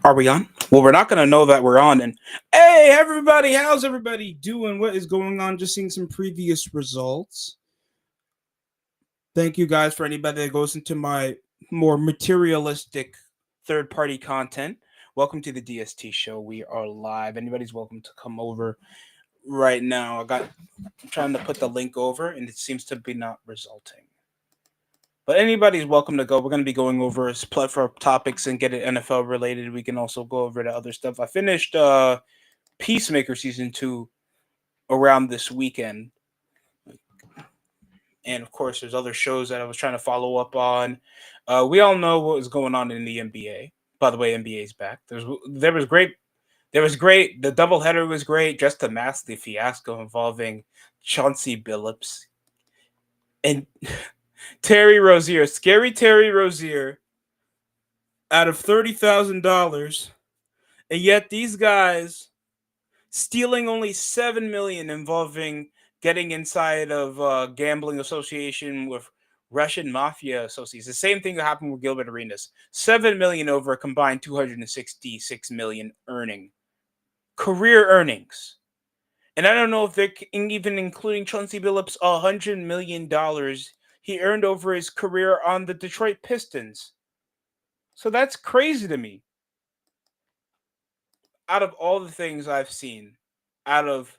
Are we on? Well, we're not going to know that we're on. And hey, everybody, how's everybody doing? What is going on? Just seeing some previous results. Thank you guys for anybody that goes into my more materialistic third party content. Welcome to the DST show. We are live. Anybody's welcome to come over right now. I'm trying to put the link over and it seems to be not resulting. But anybody's welcome to go. We're going to be going over a plethora of topics and get it NFL related. We can also go over the other stuff. I finished Peacemaker season 2 around this weekend. And of course, there's other shows that I was trying to follow up on. We all know what was going on in the NBA. By the way, NBA's back. There was great. There was great. The doubleheader was great. Just to mask the fiasco involving Chauncey Billups and Terry Rozier, scary Terry Rozier, out of $30,000, and yet these guys stealing only 7 million, involving getting inside of gambling association with Russian mafia associates. The same thing that happened with Gilbert Arenas. 7 million over a combined 266 million earning career earnings. And I don't know if they're even including Chauncey Billups $100 million he earned over his career on the Detroit Pistons. So that's crazy to me. Out of all the things I've seen, out of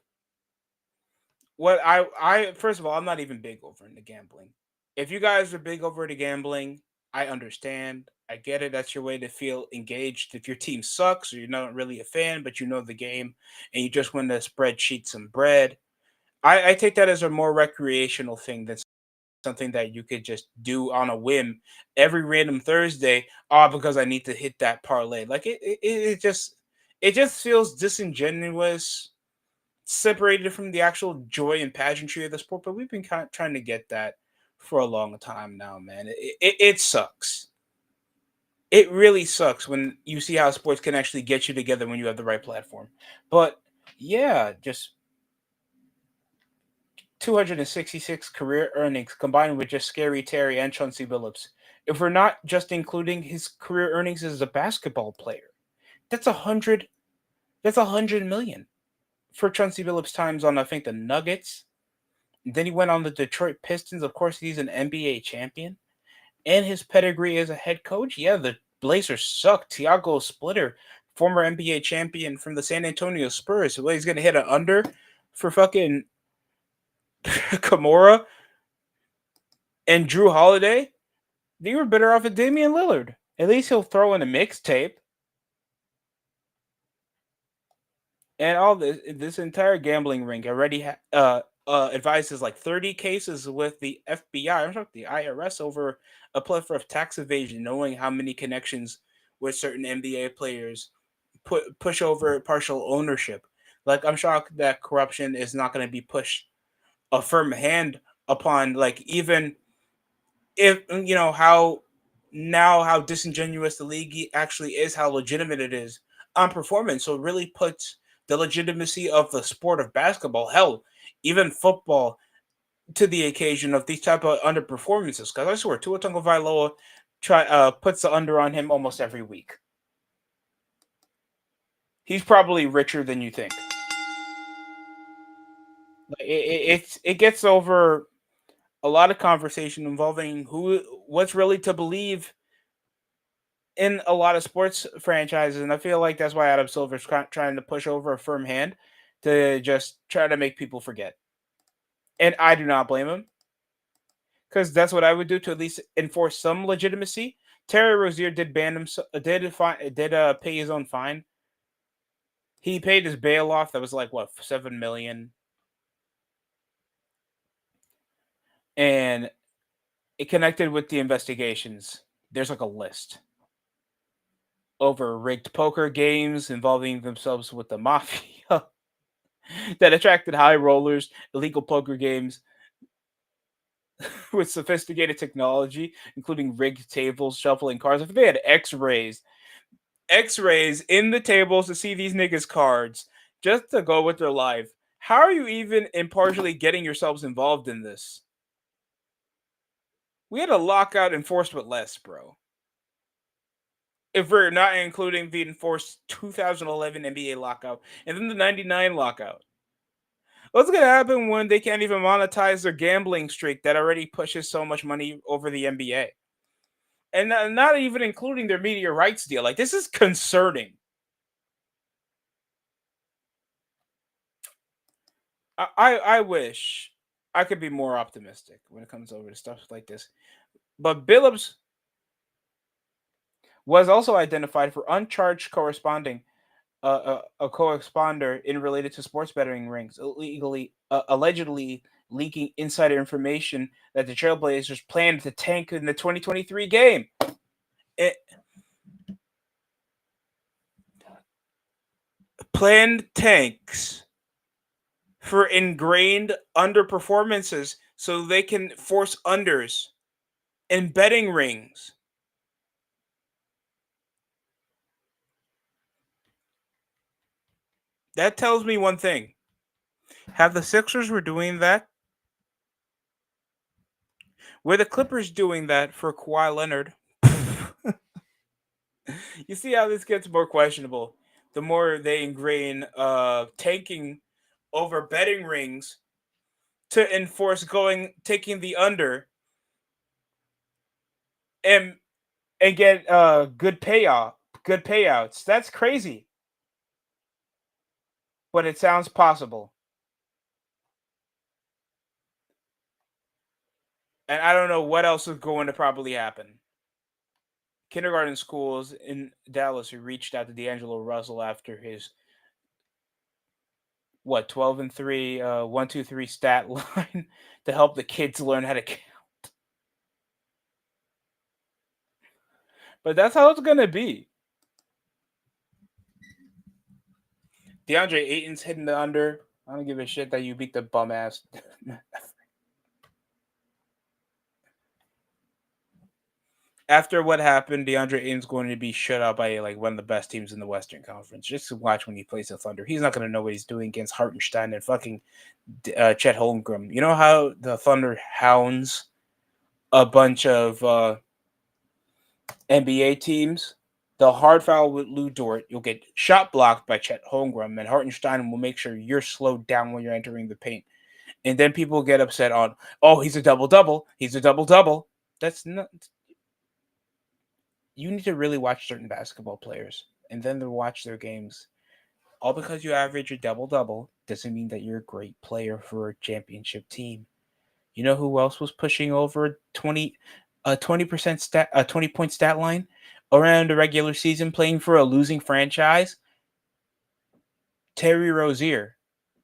what I first of all, I'm not even big over into gambling. If you guys are big over to gambling, I understand. I get it. That's your way to feel engaged. If your team sucks or you're not really a fan, but you know the game and you just want to spreadsheet some bread, I take that as a more recreational thing than something that you could just do on a whim every random Thursday. Oh, because I need to hit that parlay. Like it just feels disingenuous, separated from the actual joy and pageantry of the sport. But we've been trying to get that for a long time now, man. It sucks. It really sucks when you see how sports can actually get you together when you have the right platform. But yeah, just 266 career earnings combined with just Scary Terry and Chauncey Billups. If we're not just including his career earnings as a basketball player, that's 100. That's 100 million for Chauncey Billups times on, I think, the Nuggets. Then he went on the Detroit Pistons. Of course, he's an NBA champion, and his pedigree as a head coach. Yeah, the Blazers suck. Tiago Splitter, former NBA champion from the San Antonio Spurs. Well, he's gonna hit an under for fucking Kimura and Drew Holiday. They were better off with Damian Lillard. At least he'll throw in a mixtape. And all this entire gambling ring already advises like 30 cases with the FBI, I'm sorry, the IRS, over a plethora of tax evasion, knowing how many connections with certain NBA players push over partial ownership. Like, I'm shocked that corruption is not going to be pushed a firm hand upon, like, even if how disingenuous the league actually is, how legitimate it is on performance. So it really puts the legitimacy of the sport of basketball, hell, even football, to the occasion of these type of underperformances. Because I swear, Tua Tagovailoa puts the under on him almost every week. He's probably richer than you think. It gets over a lot of conversation involving what's really to believe in a lot of sports franchises, and I feel like that's why Adam Silver's trying to push over a firm hand to just try to make people forget. And I do not blame him, because that's what I would do to at least enforce some legitimacy. Terry Rozier did ban him, did pay his own fine. He paid his bail off. That was like what, 7 million, and it connected with the investigations. There's like a list over rigged poker games involving themselves with the mafia that attracted high rollers, illegal poker games with sophisticated technology, including rigged tables, shuffling cards. If they had X-rays in the tables to see these niggas' cards just to go with their life. How are you even impartially getting yourselves involved in this? We had a lockout enforced with less, bro. if we're not including the enforced 2011 NBA lockout and then the 99 lockout. What's going to happen when they can't even monetize their gambling streak that already pushes so much money over the NBA? And not even including their media rights deal. Like, this is concerning. I wish I could be more optimistic when it comes over to stuff like this. But Billups was also identified for uncharged corresponding a co-responder in related to sports betting rings, illegally, allegedly leaking insider information that the Trailblazers planned to tank in the 2023 game. It planned tanks for ingrained underperformances so they can force unders in betting rings. That tells me one thing. Have the Sixers were doing that? Were the Clippers doing that for Kawhi Leonard? You see how this gets more questionable. The more they ingrain tanking over betting rings to enforce going taking the under and get good payouts. That's crazy, but it sounds possible. And I don't know what else is going to probably happen. Kindergarten schools in Dallas who reached out to D'Angelo Russell after his 12-3 1 2 3 stat line to help the kids learn how to count. But that's how it's gonna be. DeAndre Ayton's hitting the under. I don't give a shit that you beat the bum ass. After what happened, DeAndre Ayton's going to be shut out by like one of the best teams in the Western Conference. Just to watch when he plays the Thunder. He's not going to know what he's doing against Hartenstein and fucking Chet Holmgren. You know how the Thunder hounds a bunch of NBA teams? The hard foul with Lou Dort, you'll get shot blocked by Chet Holmgren, and Hartenstein will make sure you're slowed down when you're entering the paint. And then people get upset on, oh, he's a double double. He's a double double. That's not. You need to really watch certain basketball players and then to watch their games. All because you average a double double doesn't mean that you're a great player for a championship team. You know who else was pushing over 20% stat, a 20-point stat line around the regular season, playing for a losing franchise? Terry Rozier.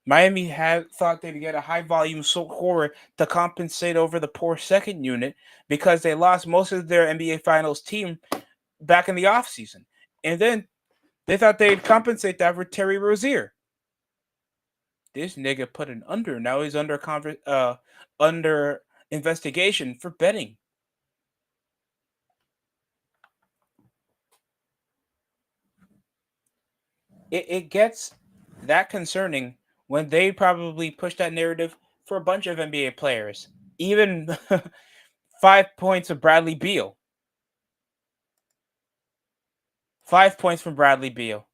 Miami had thought they'd get a high volume scorer to compensate over the poor second unit because they lost most of their NBA Finals team back in the offseason. And then they thought they'd compensate that for Terry Rozier. This nigga put an under. Now he's under investigation for betting. It gets that concerning when they probably push that narrative for a bunch of NBA players. Even 5 points of Bradley Beal. 5 points from Bradley Beal.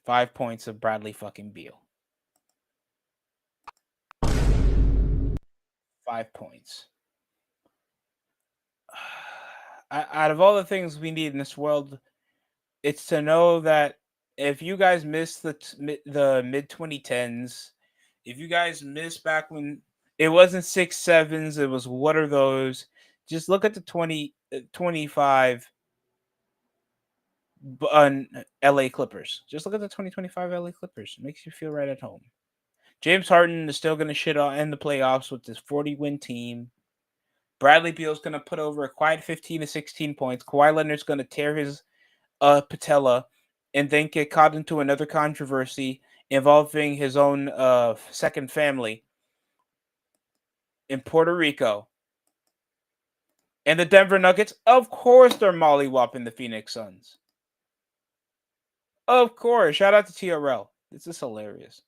5 points of Bradley fucking Beal. 5 points. Out of all the things we need in this world, it's to know that if you guys miss the mid 2010s, if you guys miss back when it wasn't 6 sevens, it was what are those? Just look at the 2025 LA Clippers. Just look at the 2025 LA Clippers. It makes you feel right at home. James Harden is still going to shit on in the playoffs with this 40-win team. Bradley Beal's going to put over a quiet 15 to 16 points. Kawhi Leonard's going to tear his patella and then get caught into another controversy involving his own second family in Puerto Rico. And the Denver Nuggets, of course, they're mollywopping the Phoenix Suns. Of course. Shout out to TRL. This is hilarious.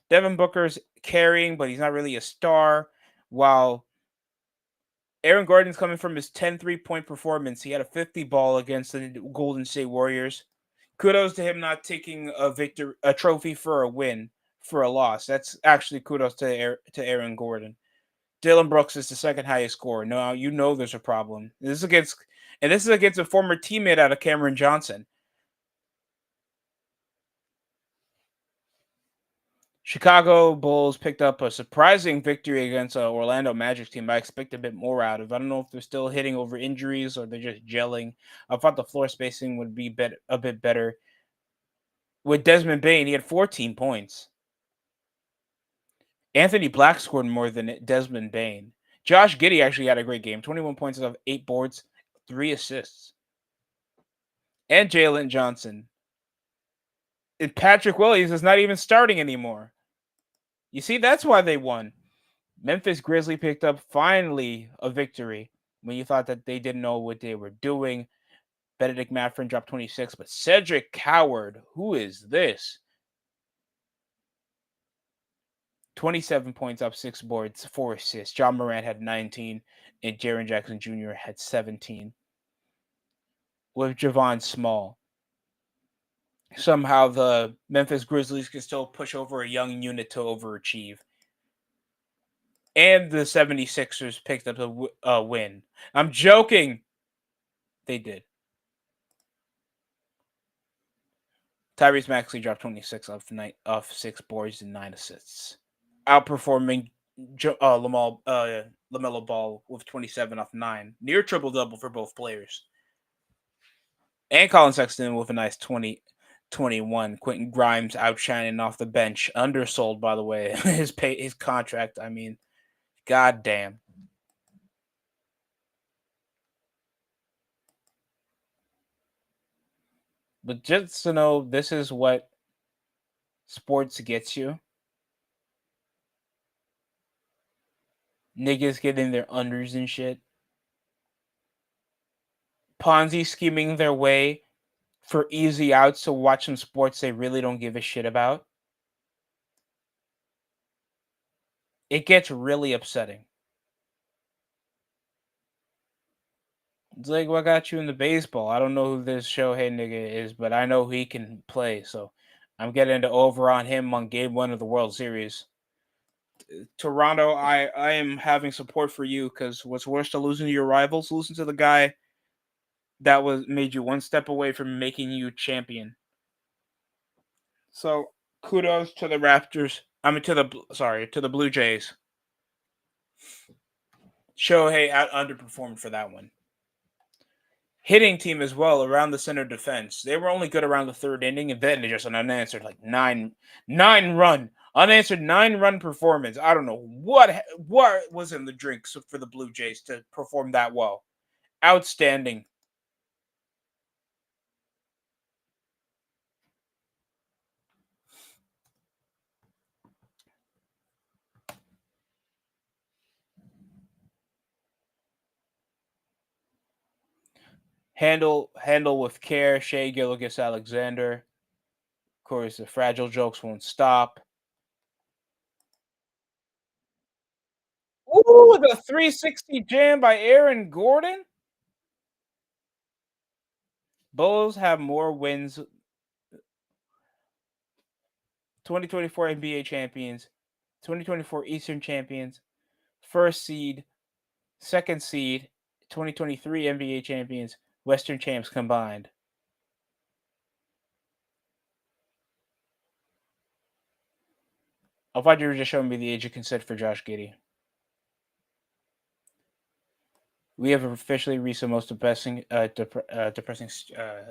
Devin Booker's carrying, but he's not really a star. While Aaron Gordon's coming from his 10 3-point performance. He had a 50 ball against the Golden State Warriors. Kudos to him not taking a trophy for a win for a loss. That's actually kudos to Aaron Gordon. Dylan Brooks is the second highest scorer. No, you know there's a problem. This is against a former teammate out of Cameron Johnson. Chicago Bulls picked up a surprising victory against an Orlando Magic team I expect a bit more out of. I don't know if they're still hitting over injuries or they're just gelling. I thought the floor spacing would be a bit better. With Desmond Bain, he had 14 points. Anthony Black scored more than Desmond Bain. Josh Giddey actually had a great game. 21 points off 8 boards, 3 assists. And Jalen Johnson. And Patrick Williams is not even starting anymore. You see, that's why they won. Memphis Grizzlies picked up finally a victory when you thought that they didn't know what they were doing. Benedict Mathurin dropped 26, but Cedric Coward, who is this? 27 points up, 6 boards, 4 assists. John Morant had 19, and Jaren Jackson Jr. had 17. With Javon Small. Somehow the Memphis Grizzlies can still push over a young unit to overachieve. And the 76ers picked up a win. I'm joking. They did. Tyrese Maxey dropped 26 off 6 boards and 9 assists, outperforming LaMelo Ball with 27 off 9, near triple double for both players. And Colin Sexton with a nice 21. Quentin Grimes outshining off the bench, undersold by the way. his contract. I mean, goddamn. But just to know, this is what sports gets you. Niggas getting their unders and shit. Ponzi scheming their way for easy outs to watch some sports they really don't give a shit about. It gets really upsetting. It's like, what got you into baseball? I don't know who this Shohei nigga is, but I know he can play. So I'm getting to over on him on game 1 of the World Series. Toronto, I am having support for you because what's worse to losing to your rivals? Losing to the guy that was made you one step away from making you champion. So kudos to the Raptors. I mean to the Blue Jays. Shohei underperformed for that one. Hitting team as well around the center defense. They were only good around the third inning, and then they just an unanswered like nine run unanswered 9-run performance. I don't know what was in the drinks for the Blue Jays to perform that well. Outstanding. Handle with care. Shea Gilgeous-Alexander. Of course, the fragile jokes won't stop. Ooh, the 360 jam by Aaron Gordon. Bulls have more wins. 2024 NBA champions, 2024 Eastern champions, first seed, second seed, 2023 NBA champions, Western champs combined. I thought you were just showing me the age of consent for Josh Giddey. We have officially reached the most depressing. Depressing.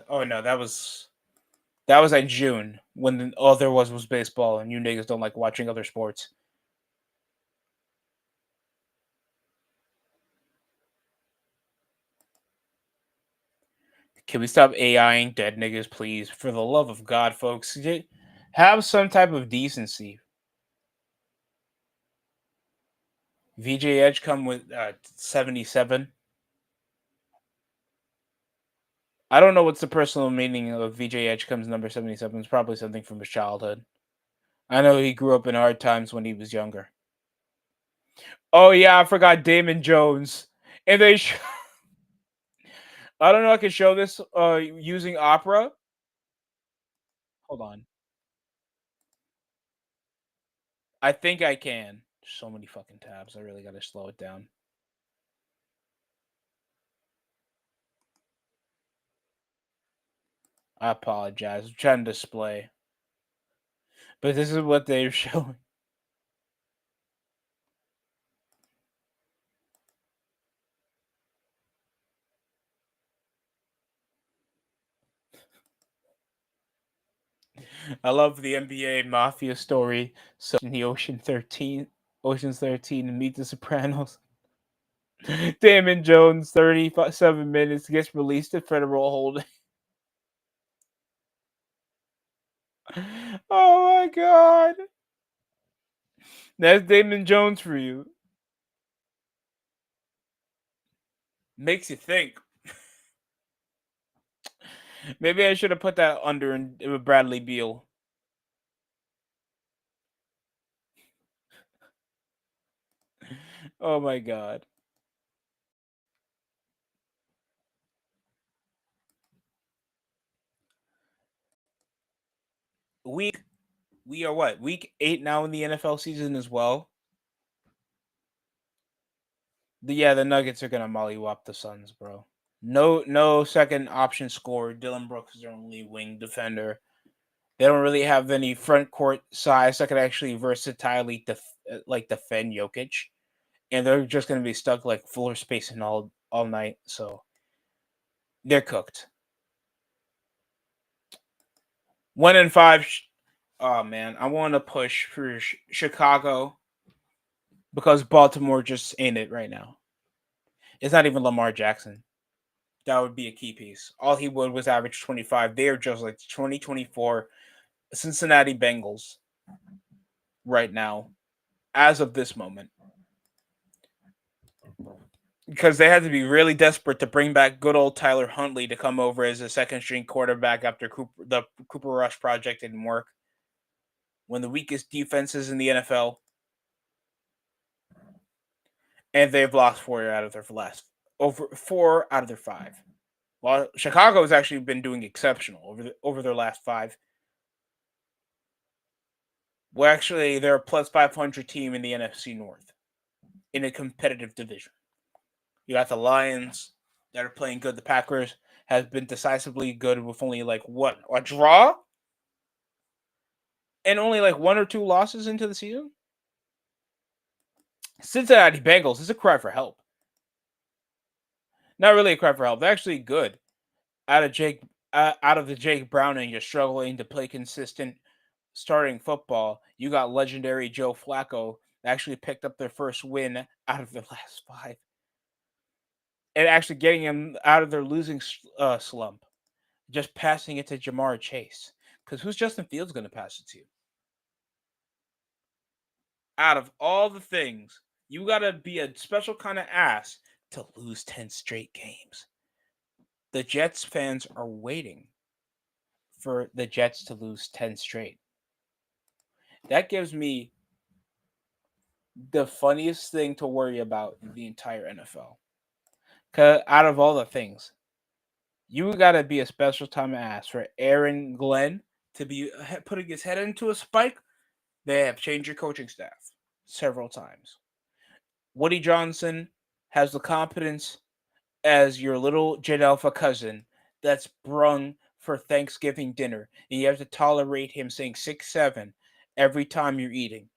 Oh no, that was like June when all there was baseball, and you niggas don't like watching other sports. Can we stop AIing dead niggas, please? For the love of God, folks, have some type of decency. VJ Edge come with 77. I don't know what's the personal meaning of VJ Edgecombe's number 77. It's probably something from his childhood. I know he grew up in hard times when he was younger. Oh yeah, I forgot Damon Jones. And I don't know I can show this using Opera. Hold on. I think I can. So many fucking tabs. I really gotta slow it down. I apologize. I'm trying to display. But this is what they're showing. I love the NBA mafia story. So in the Ocean's 13, and Meet the Sopranos. Damon Jones, 37 minutes, gets released to federal holding. Oh my god. That's Damon Jones for you. Makes you think. Maybe I should have put that under in, with Bradley Beal. Oh my god. Week we are what? Week 8 now in the NFL season as well. The Nuggets are gonna mollywop the Suns, bro. No second option scorer. Dylan Brooks is their only wing defender. They don't really have any front court size that could actually versatilely like defend Jokic, and they're just gonna be stuck like floor spacing all night. So they're cooked. 1-5. Oh man, I want to push for Chicago because Baltimore just ain't it right now. It's not even Lamar Jackson. That would be a key piece. All he would was average 25. They are just like 2024 Cincinnati Bengals right now, as of this moment. Because they had to be really desperate to bring back good old Tyler Huntley to come over as a second string quarterback after the Cooper Rush project didn't work. One of the weakest defenses in the NFL, and they've lost four out of their five. While Chicago has actually been doing exceptional over their last five. Well, actually, they're a plus 500 team in the NFC North in a competitive division. You got the Lions that are playing good. The Packers have been decisively good with only like what a draw and only like one or two losses into the season. Cincinnati Bengals is a cry for help. Not really a cry for help. They're actually good. Out of the Jake Browning, you're struggling to play consistent starting football. You got legendary Joe Flacco that actually picked up their first win out of their last five, and actually getting them out of their losing slump. Just passing it to Jamar Chase. Because who's Justin Fields going to pass it to? Out of all the things, you got to be a special kind of ass to lose 10 straight games. The Jets fans are waiting for the Jets to lose 10 straight. That gives me the funniest thing to worry about in the entire NFL. Cause out of all the things, you gotta be a special time ass for Aaron Glenn to be putting his head into a spike. They have changed your coaching staff several times. Woody Johnson has the competence as your little Jet Alpha cousin that's brung for Thanksgiving dinner, and you have to tolerate him saying 6-7 every time you're eating.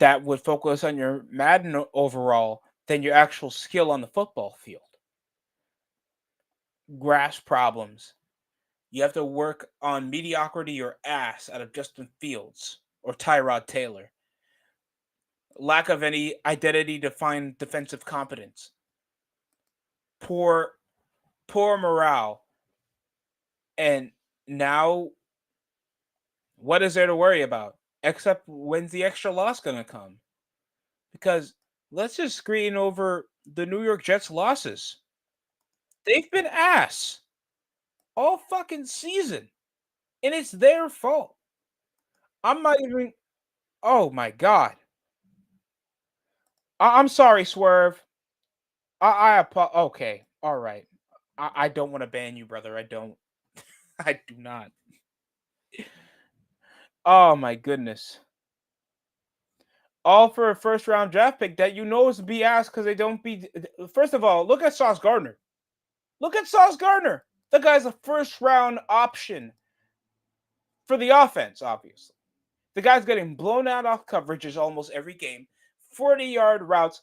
That would focus on your Madden overall than your actual skill on the football field. Grasp problems. You have to work on mediocrity or ass out of Justin Fields or Tyrod Taylor. Lack of any identity defined defensive competence. Poor poor morale. And now what is there to worry about? Except when's the extra loss gonna come? Because let's just screen over the New York Jets losses. They've been ass all fucking season, and it's their fault. I'm not even. Oh my god. I'm sorry, Swerve. Okay, all right. I don't want to ban you, brother. I don't. I do not. Oh my goodness. All for a first round draft pick that you know is BS because they don't be. First of all, look at Sauce Gardner. Look at Sauce Gardner. The guy's a first round option for the offense, obviously. The guy's getting blown out off coverages almost every game, 40-yard routes.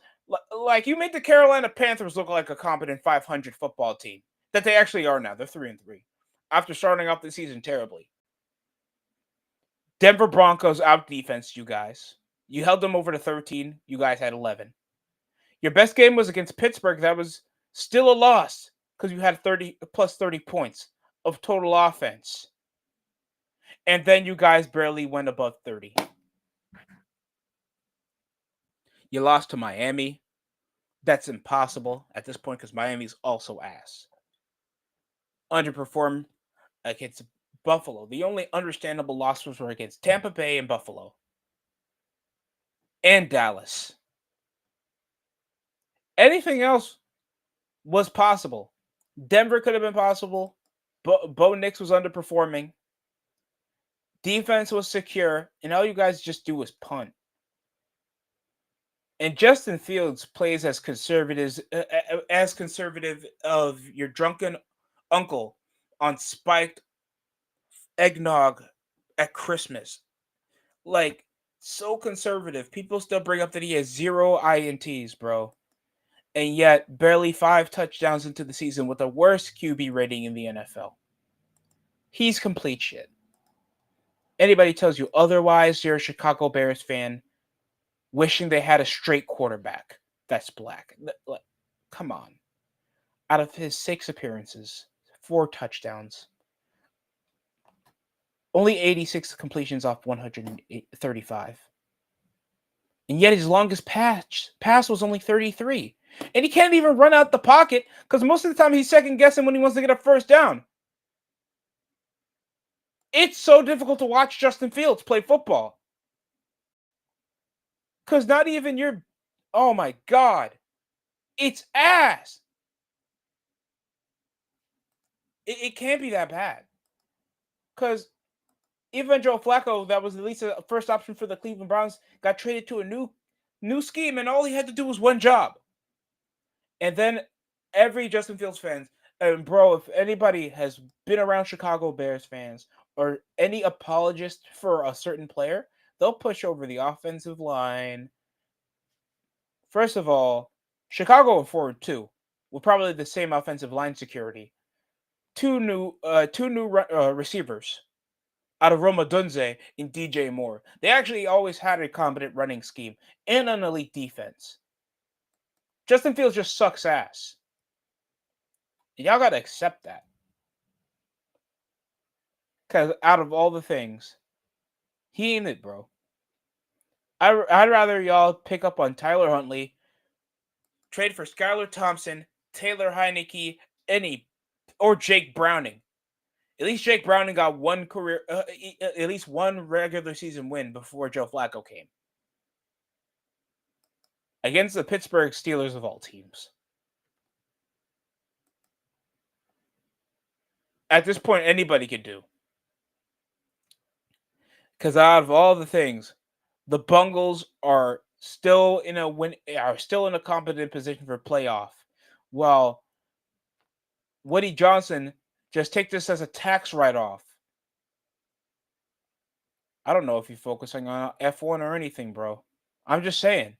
Like you made the Carolina Panthers look like a competent 500 football team that they actually are now. They're 3-3 after starting off the season terribly. Denver Broncos out defense you guys. You held them over to 13. You guys had 11. Your best game was against Pittsburgh. That was still a loss because you had 30 plus 30 points of total offense. And then you guys barely went above 30. You lost to Miami. That's impossible at this point because Miami's also ass. Underperformed against Buffalo. The only understandable losses were against Tampa Bay and Buffalo. And Dallas. Anything else was possible. Denver could have been possible. Bo Nix was underperforming. Defense was secure. And all you guys just do is punt. And Justin Fields plays as conservative of your drunken uncle on spiked eggnog at Christmas. Like so conservative. People still bring up that he has 0 INTs, bro. And yet barely 5 touchdowns into the season with the worst QB rating in the NFL. He's complete shit. Anybody tells you otherwise, you're a Chicago Bears fan wishing they had a straight quarterback that's black. Like, come on. Out of his 6 appearances, 4 touchdowns, only 86 completions off 135. And yet his longest pass was only 33. And he can't even run out the pocket because most of the time he's second guessing when he wants to get a first down. It's so difficult to watch Justin Fields play football. Because not even your. Oh my God. It's ass. It can't be that bad. Because even Joe Flacco, that was at least a first option for the Cleveland Browns, got traded to a new scheme, and all he had to do was one job. And then every Justin Fields fans, and bro, if anybody has been around Chicago Bears fans or any apologist for a certain player, they'll push over the offensive line. First of all, Chicago and forward too, with probably the same offensive line security. Two new receivers out of Roma Dunze and DJ Moore. They actually always had a competent running scheme and an elite defense. Justin Fields just sucks ass. Y'all gotta accept that. Because out of all the things, he ain't it, bro. I'd rather y'all pick up on Tyler Huntley, trade for Skylar Thompson, Taylor Heineke, or Jake Browning. At least Jake Browning got one career, at least one regular season win before Joe Flacco came. Against the Pittsburgh Steelers of all teams. At this point, anybody could do. Because out of all the things, the Bungles are still in a competent position for playoff. While Woody Johnson just take this as a tax write-off. I don't know if you're focusing on F1 or anything, bro. I'm just saying.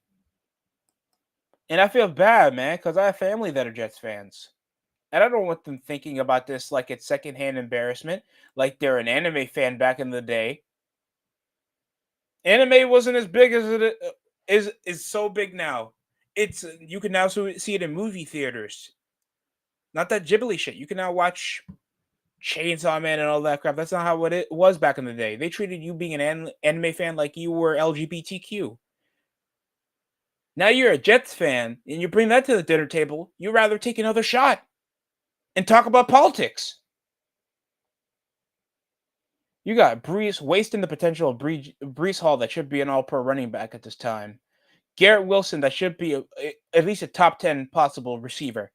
And I feel bad, man, because I have family that are Jets fans. And I don't want them thinking about this like it's secondhand embarrassment, like they're an anime fan back in the day. Anime wasn't as big as it is so big now. It's you can now see it in movie theaters. Not that Ghibli shit. You can now watch Chainsaw Man and all that crap. That's not how it was back in the day. They treated you being an anime fan like you were LGBTQ. Now you're a Jets fan and you bring that to the dinner table. You'd rather take another shot. and talk about politics. You got Brees wasting the potential of Brees Hall that should be an all-pro running back at this time. Garrett Wilson that should be at least a top 10 possible receiver.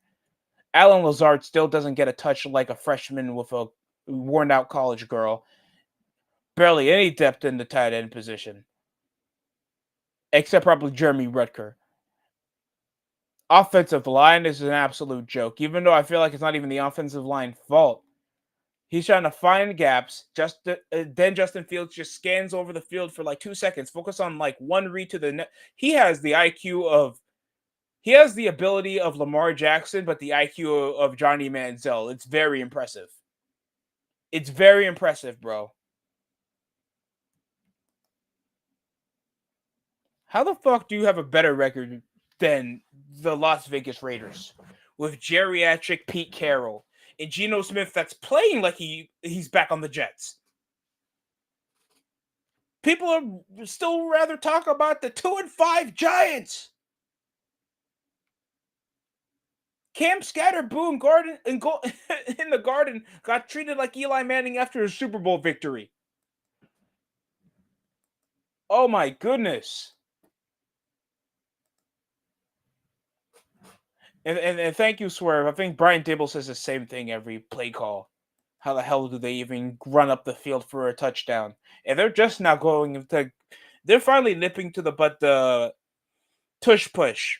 Alan Lazard still doesn't get a touch like a freshman with a worn-out college girl. Barely any depth in the tight end position, except probably Jeremy Rutger. Offensive line is an absolute joke, even though I feel like it's not even the offensive line fault. He's trying to find gaps. Then Justin Fields just scans over the field for like 2 seconds, focus on like one read to the net. He has the ability of Lamar Jackson, but the IQ of Johnny Manziel. It's very impressive. It's very impressive, bro. How the fuck do you have a better record than the Las Vegas Raiders with geriatric Pete Carroll and Geno Smith that's playing like he's back on the Jets? People are still rather talk about the 2-5 Giants. Cam Scatterboom Garden in the Garden got treated like Eli Manning after a Super Bowl victory. Oh my goodness. And thank you, Swerve. I think Brian Dibble says the same thing every play call. How the hell do they even run up the field for a touchdown? And they're just now going to. They're finally nipping to the tush push.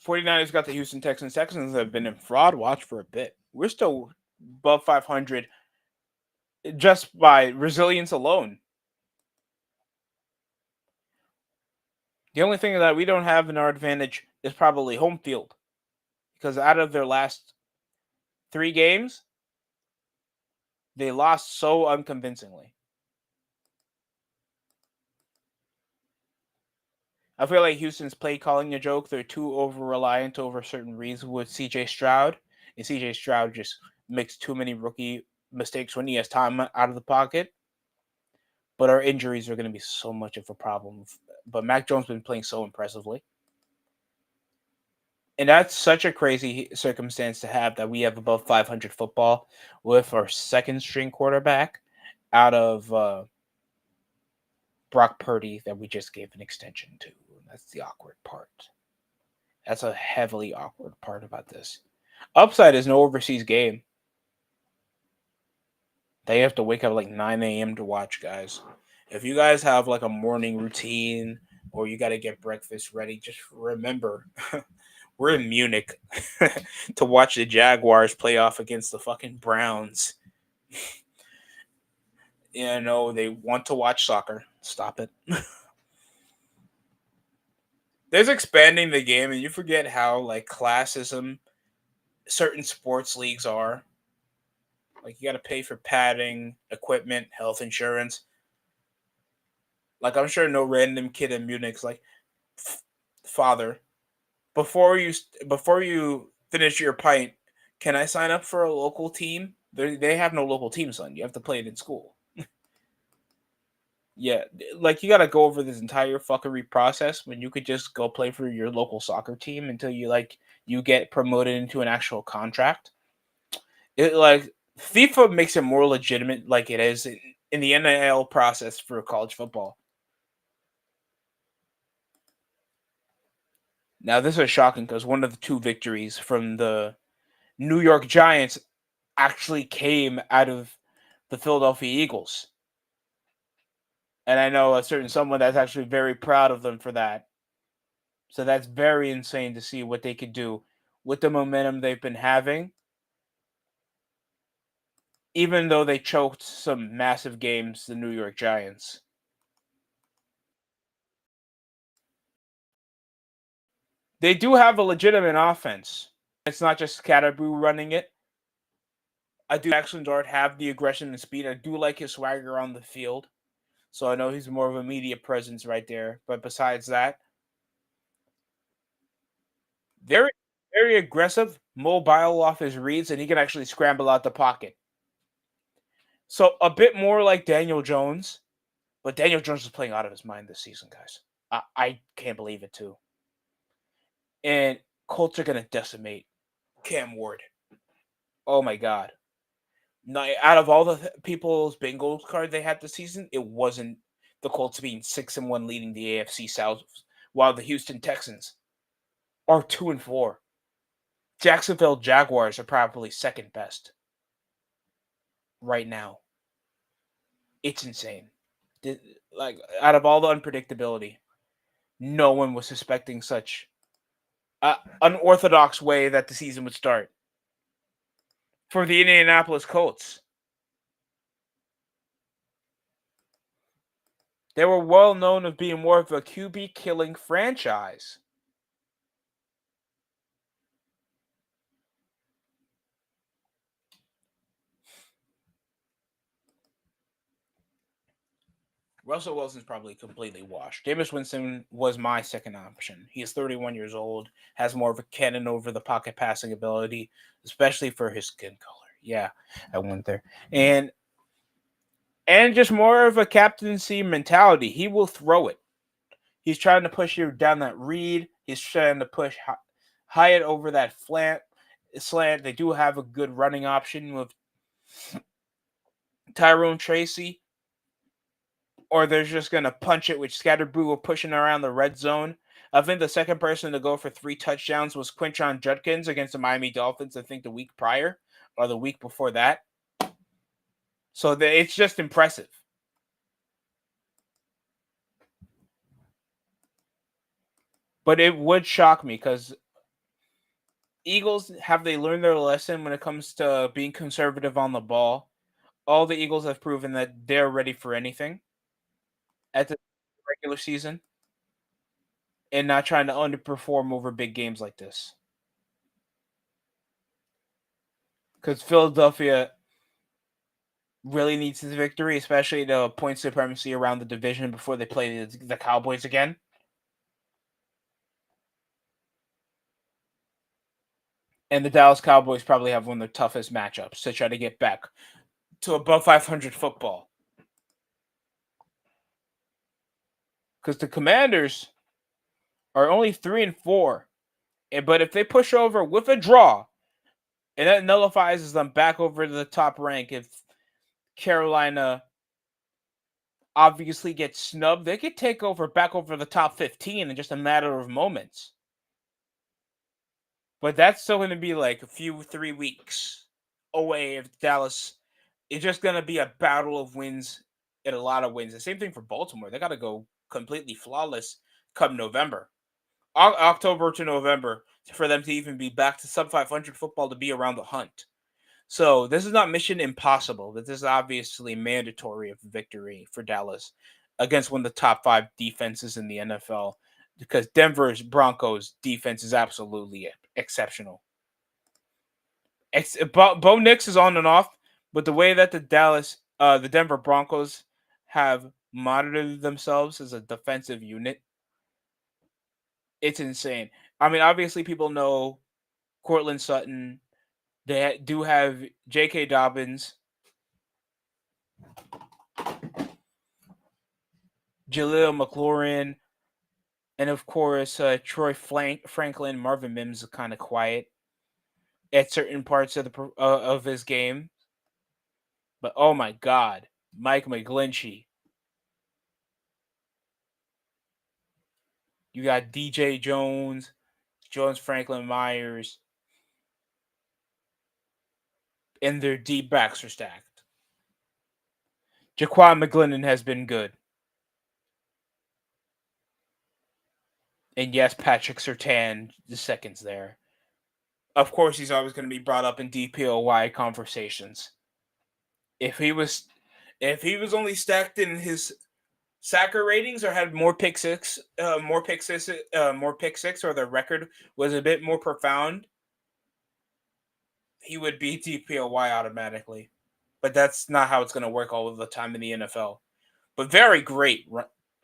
'49ers got the Houston Texans. Texans have been in fraud watch for a bit. We're still above 500 just by resilience alone. The only thing that we don't have in our advantage is probably home field. Because out of their last 3 games, they lost so unconvincingly. I feel like Houston's play calling a joke. They're too over reliant over certain reads with CJ Stroud. And CJ Stroud just makes too many rookie mistakes when he has time out of the pocket. But our injuries are going to be so much of a problem. But Mac Jones has been playing so impressively. And that's such a crazy circumstance to have that we have above 500 football with our second string quarterback out of Brock Purdy that we just gave an extension to. That's the awkward part. That's a heavily awkward part about this. Upside is no overseas game. They have to wake up like 9 a.m. to watch, guys. If you guys have like a morning routine or you got to get breakfast ready, just remember we're in Munich to watch the Jaguars play off against the fucking Browns. You know, they want to watch soccer. Stop it. There's expanding the game, and you forget how like classism certain sports leagues are. Like you got to pay for padding, equipment, health insurance. Like I'm sure no random kid in Munich's like, father, before you finish your pint, can I sign up for a local team? They have no local team, son. You have to play it in school. Yeah, like you got to go over this entire fuckery process when you could just go play for your local soccer team until you get promoted into an actual contract. It like FIFA makes it more legitimate, like it is in the NIL process for college football. Now this is shocking because one of the 2 victories from the New York Giants actually came out of the Philadelphia Eagles. And I know a certain someone that's actually very proud of them for that. So that's very insane to see what they could do with the momentum they've been having. Even though they choked some massive games, the New York Giants. They do have a legitimate offense. It's not just Scatterboo running it. I do Jackson Dart have the aggression and speed. I do like his swagger on the field. So I know he's more of a media presence right there. But besides that, very, very aggressive, mobile off his reads, and he can actually scramble out the pocket. So a bit more like Daniel Jones, but Daniel Jones is playing out of his mind this season, guys. I can't believe it too. And Colts are gonna decimate Cam Ward. Oh my god. No, out of all the people's Bengals card they had this season, it wasn't the Colts being 6-1 leading the AFC South, while the Houston Texans are 2-4. Jacksonville Jaguars are probably second best right now. It's insane. Like out of all the unpredictability, no one was suspecting such unorthodox way that the season would start for the Indianapolis Colts. They were well known of being more of a QB killing franchise. Russell Wilson's probably completely washed. Jameis Winston was my second option. He is 31 years old, has more of a cannon over the pocket passing ability, especially for his skin color. Yeah, I went there. And just more of a captaincy mentality. He will throw it. He's trying to push you down that read. He's trying to push Hyatt over that slant. They do have a good running option with Tyrone Tracy, or they're just going to punch it with Scatterboo pushing around the red zone. I think the second person to go for 3 touchdowns was Quinton Judkins against the Miami Dolphins, I think the week prior or the week before that. So it's just impressive. But it would shock me because Eagles, have they learned their lesson when it comes to being conservative on the ball? All the Eagles have proven that they're ready for anything at the regular season and not trying to underperform over big games like this. Because Philadelphia really needs this victory, especially the point supremacy around the division before they play the Cowboys again. And the Dallas Cowboys probably have one of the toughest matchups to try to get back to above 500 football. Because the Commanders are only 3-4. But if they push over with a draw, and that nullifies them back over to the top rank, if Carolina obviously gets snubbed, they could take over back over the top 15 in just a matter of moments. But that's still going to be like a few 3 weeks away if Dallas. It's just going to be a battle of wins and a lot of wins. The same thing for Baltimore. They got to go completely flawless come November. October to November for them to even be back to sub 500 football to be around the hunt. So this is not mission impossible, but this is obviously mandatory of victory for Dallas against one of the top 5 defenses in the NFL because Denver's Broncos defense is absolutely exceptional. Bo Nix is on and off, but the way that the Denver Broncos have monitored themselves as a defensive unit, it's insane. I mean, obviously people know Cortland Sutton. They do have J.K. Dobbins, Jaleel McLaurin, and of course Troy Franklin. Marvin Mims is kind of quiet at certain parts of his game, but oh my God, Mike McGlinchey. You got DJ Jones, Jones Franklin Myers, and their deep backs are stacked. Jaquan McGlennon has been good. And yes, Patrick Surtain, the second's there. Of course, he's always going to be brought up in DPOY conversations. If he was, if he was only stacked in his sacker ratings or had more pick six, or the record was a bit more profound, he would be DPOY automatically. But that's not how it's going to work all of the time in the NFL. But very great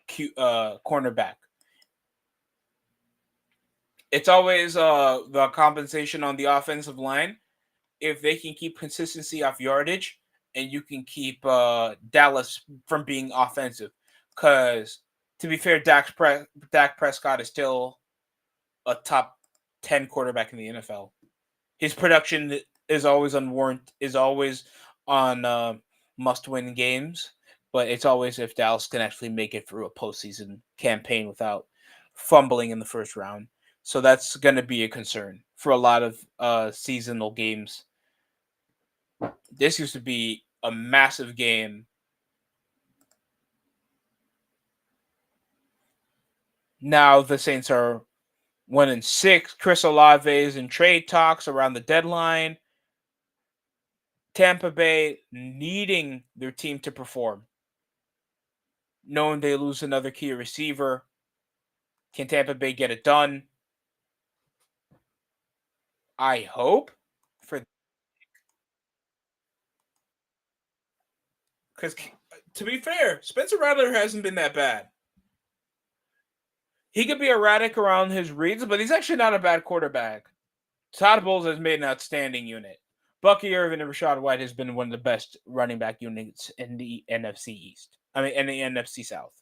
cornerback. It's always the compensation on the offensive line. If they can keep consistency off yardage, and you can keep Dallas from being offensive, because To be fair, Dak Prescott is still a top 10 quarterback in the NFL. His production is always unwarranted, is always on must-win games, but it's always if Dallas can actually make it through a postseason campaign without fumbling in the first round. So that's going to be a concern for a lot of seasonal games. This used to be a massive game. Now the Saints are 1-6. Chris Olave is in trade talks around the deadline. Tampa Bay needing their team to perform, knowing they lose another key receiver. Can Tampa Bay get it done? I hope for because to be fair, Spencer Rattler hasn't been that bad. He could be erratic around his reads, but he's actually not a bad quarterback. Todd Bowles has made an outstanding unit. Bucky Irvin and Rashad White has been one of the best running back units in the NFC East. I mean, in the NFC South.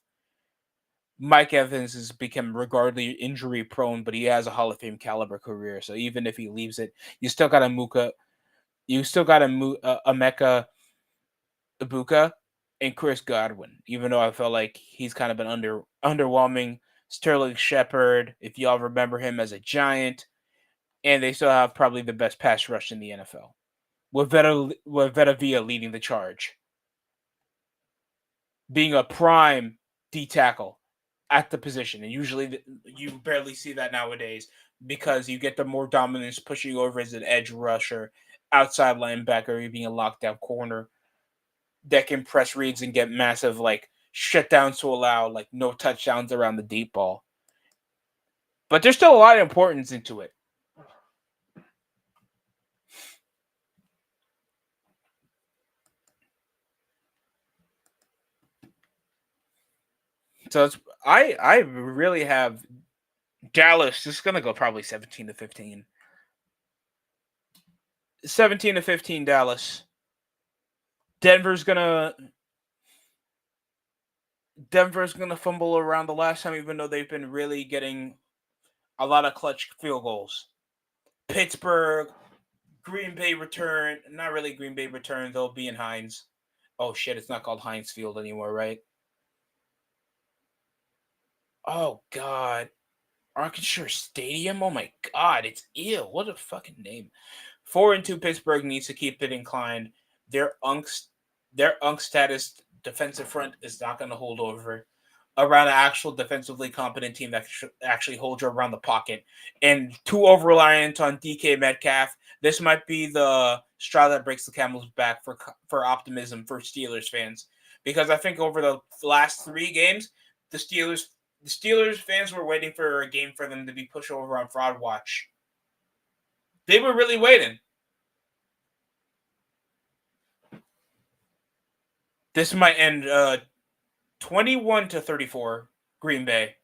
Mike Evans has become regardless injury prone, but he has a Hall of Fame caliber career. So even if he leaves it, you still got Emeka Ibuka and Chris Godwin. Even though I felt like he's kind of been underwhelming. Sterling Shepard, if y'all remember him as a Giant, and they still have probably the best pass rush in the NFL with Veta Vea leading the charge, being a prime D tackle at the position. And usually you barely see that nowadays because you get the more dominance pushing over as an edge rusher, outside linebacker, you being a lockdown corner that can press reads and get massive like shutdowns to allow like no touchdowns around the deep ball. But there's still a lot of importance into it. So I really have Dallas just gonna go probably 17-15. 17-15 Dallas. Denver's gonna fumble around the last time, even though they've been really getting a lot of clutch field goals. Pittsburgh, Green Bay return. Not really Green Bay return. They'll be in Heinz. Oh shit, it's not called Heinz Field anymore, right? Oh god. Arkansas Stadium? Oh my god, it's ill. What a fucking name. 4-2 Pittsburgh needs to keep it inclined. Their unk status defensive front is not going to hold over around an actual defensively competent team that actually holds you around the pocket. And too over reliant on DK Metcalf. This might be the straw that breaks the camel's back for optimism for Steelers fans, because I think over the last 3 games, the Steelers fans were waiting for a game for them to be pushed over on Fraud Watch. They were really waiting. This might end 21-34 Green Bay.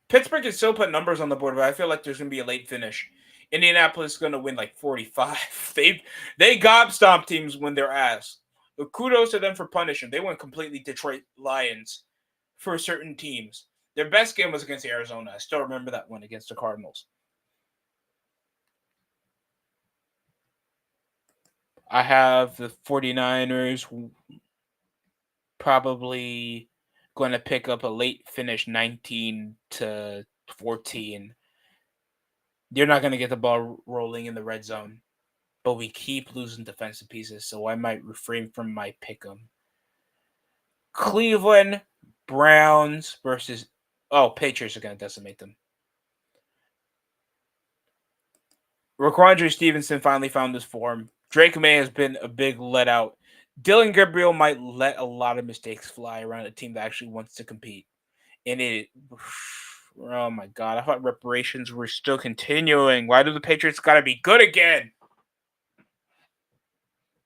Pittsburgh can still put numbers on the board, but I feel like there's going to be a late finish. Indianapolis is going to win like 45. They gobstomp teams when they're ass. But kudos to them for punishing. They went completely Detroit Lions for certain teams. Their best game was against Arizona. I still remember that one against the Cardinals. I have the 49ers probably going to pick up a late finish 19-14. They're not going to get the ball rolling in the red zone, but we keep losing defensive pieces, so I might refrain from my pick 'em. Cleveland Browns versus Patriots are going to decimate them. Raquandre Stevenson finally found his form. Drake May has been a big let out. Dylan Gabriel might let a lot of mistakes fly around a team that actually wants to compete. And oh my god, I thought reparations were still continuing. Why do the Patriots got to be good again?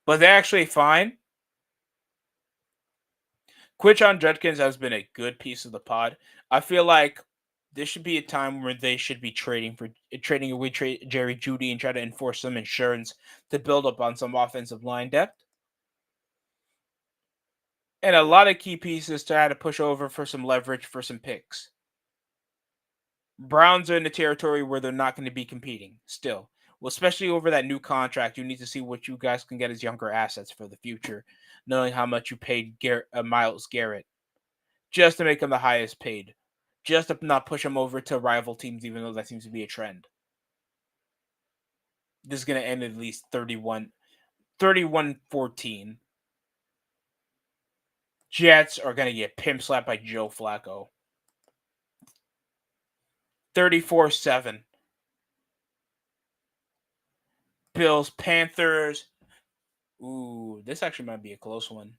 But they're actually fine. Quinshon Judkins has been a good piece of the pod. I feel like this should be a time where they should be trading away Jerry Jeudy and try to enforce some insurance to build up on some offensive line depth. and a lot of key pieces to try to push over for some leverage for some picks. Browns are in the territory where they're not going to be competing still. Well, especially over that new contract, you need to see what you guys can get as younger assets for the future, knowing how much you paid Miles Garrett just to make him the highest paid, just to not push him over to rival teams, even though that seems to be a trend. This is going to end at least 31-14. Jets are going to get pimp slapped by Joe Flacco. 34-7. Bills, Panthers. Ooh, this actually might be a close one.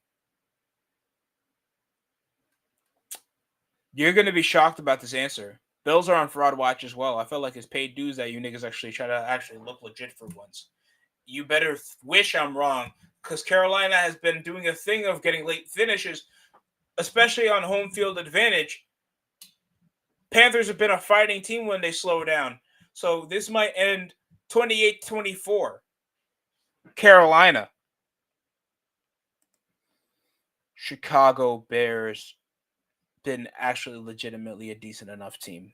You're going to be shocked about this answer. Bills are on fraud watch as well. I felt like it's paid dues that you niggas actually try to actually look legit for once. You better wish I'm wrong, because Carolina has been doing a thing of getting late finishes, especially on home field advantage. Panthers have been a fighting team when they slow down. So this might end 28-24. Carolina. Chicago Bears been actually legitimately a decent enough team.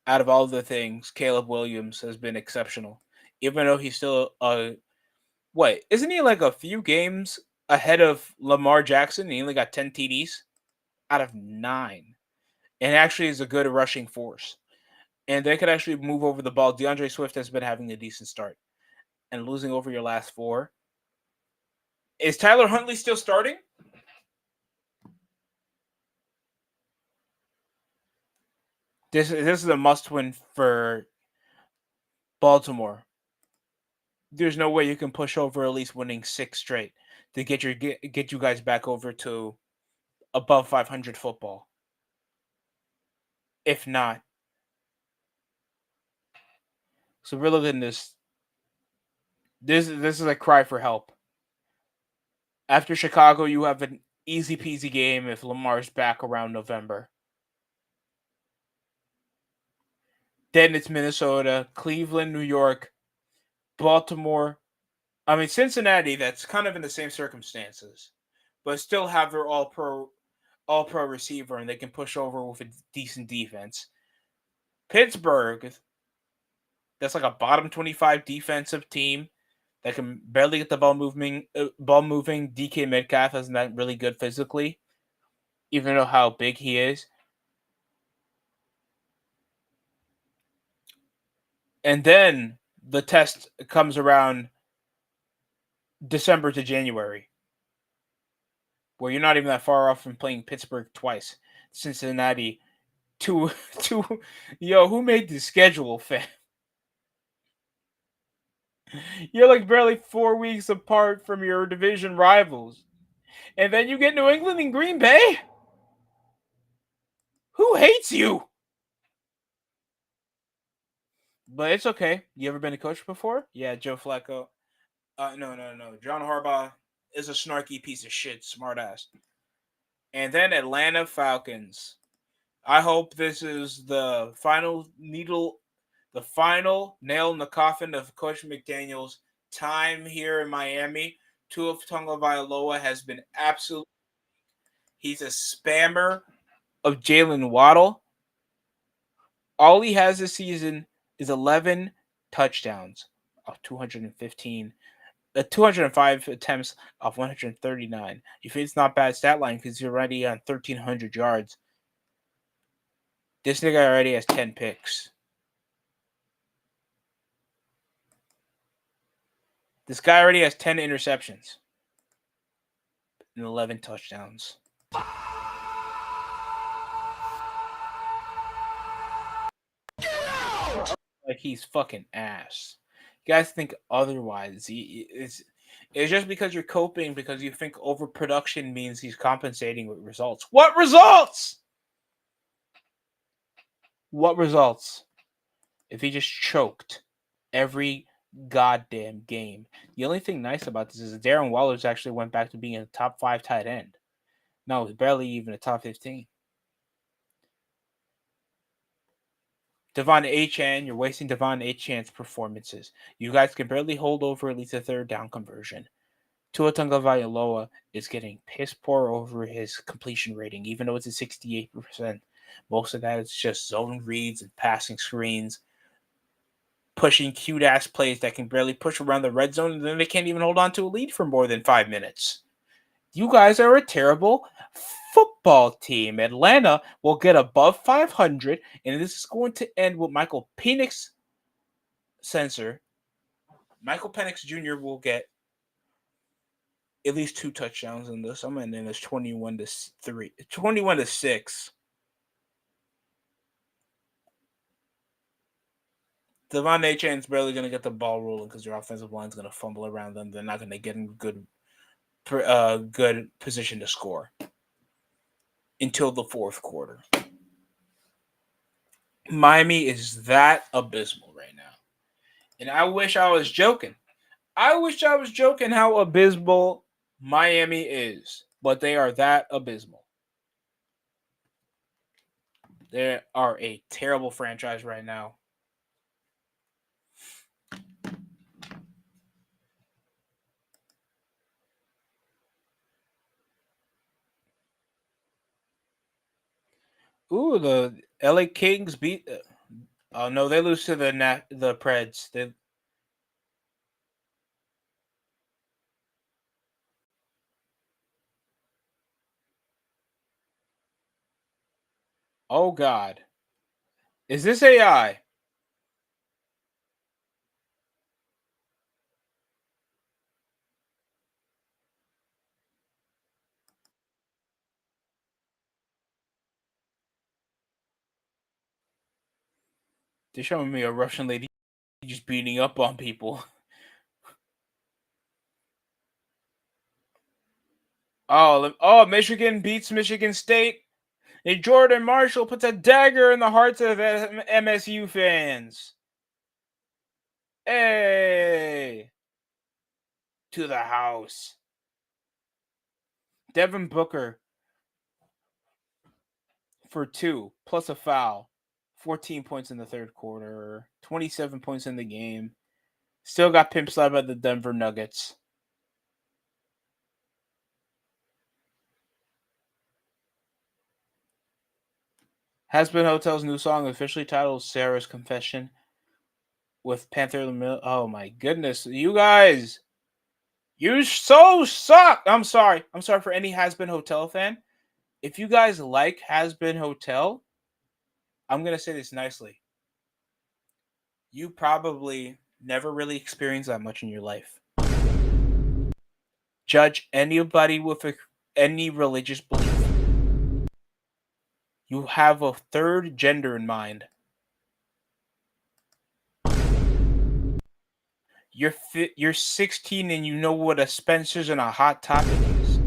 Out of all the things, Caleb Williams has been exceptional. Even though he's still what, isn't he like a few games ahead of Lamar Jackson? He only got 10 TDs out of 9. And actually is a good rushing force. And they could actually move over the ball. DeAndre Swift has been having a decent start. And losing over your last 4. Is Tyler Huntley still starting? This is a must-win for Baltimore. There's no way you can push over at least winning 6 straight to get you guys back over to above 500 football. If not, so we're looking at this. This is a cry for help. After Chicago, you have an easy peasy game if Lamar's back around November. Then it's Minnesota, Cleveland, New York, Baltimore. I mean Cincinnati. That's kind of in the same circumstances, but still have their all pro receiver, and they can push over with a decent defense. Pittsburgh, that's like a bottom 25 defensive team that can barely get the ball moving. DK Metcalf isn't that really good physically, even though how big he is. And then the test comes around December to January, where you're not even that far off from playing Pittsburgh twice, Cincinnati, two. Yo, who made the schedule, fam? You're like barely 4 weeks apart from your division rivals. And then you get New England and Green Bay? Who hates you? But it's okay. You ever been a coach before? Yeah, Joe Flacco. No. John Harbaugh is a snarky piece of shit, smartass. And then Atlanta Falcons. I hope this is the final nail in the coffin of Coach McDaniel's time here in Miami. Tua Tagovailoa has been absolute. He's a spammer of Jalen Waddle. All he has this season is 11 touchdowns of 215, 205 attempts of 139. You think it's not bad stat line because you're already on 1,300 yards. This nigga already has 10 picks. This guy already has 10 interceptions and 11 touchdowns. Like he's fucking ass. You guys think otherwise. It's just because you're coping because you think overproduction means he's compensating with results. What results? What results? If he just choked every goddamn game. The only thing nice about this is Darren Waller's actually went back to being a top 5 tight end. No, he's barely even a top 15. Devon Achane, you're wasting Devon Achane's performances. You guys can barely hold over at least a third down conversion. Tua Tagovailoa is getting piss poor over his completion rating, even though it's at 68%. Most of that is just zone reads and passing screens, pushing cute ass plays that can barely push around the red zone, and then they can't even hold on to a lead for more than 5 minutes. You guys are a terrible football team. Atlanta will get above 500, and this is going to end with censor. Michael Penix Jr. will get at least 2 touchdowns in this. I'm ending this 21-3, 21-6. Devon Achane's barely going to get the ball rolling because their offensive line's going to fumble around them. They're not going to get in good position to score until the fourth quarter. Miami is that abysmal right now. And I wish I was joking. I wish I was joking how abysmal Miami is, but they are that abysmal. They are a terrible franchise right now. Ooh, the LA Kings beat. Oh no, they lose to the Preds. Oh God, is this AI? They're showing me a Russian lady just beating up on people. Oh, Michigan beats Michigan State. And Jordan Marshall puts a dagger in the hearts of MSU fans. Hey, to the house. Devin Booker for 2 plus a foul. 14 points in the third quarter. 27 points in the game. Still got pimp slapped by the Denver Nuggets. Has-Been Hotel's new song, officially titled Sarah's Confession, with Panther Mill. Oh my goodness, you guys, you so suck. I'm sorry. I'm sorry for any Has-Been Hotel fan. If you guys like Has-Been Hotel, I'm gonna say this nicely. You probably never really experienced that much in your life. Judge anybody with any religious belief. You have a third gender in mind. You're 16 and you know what a Spencer's and a Hot Topic is.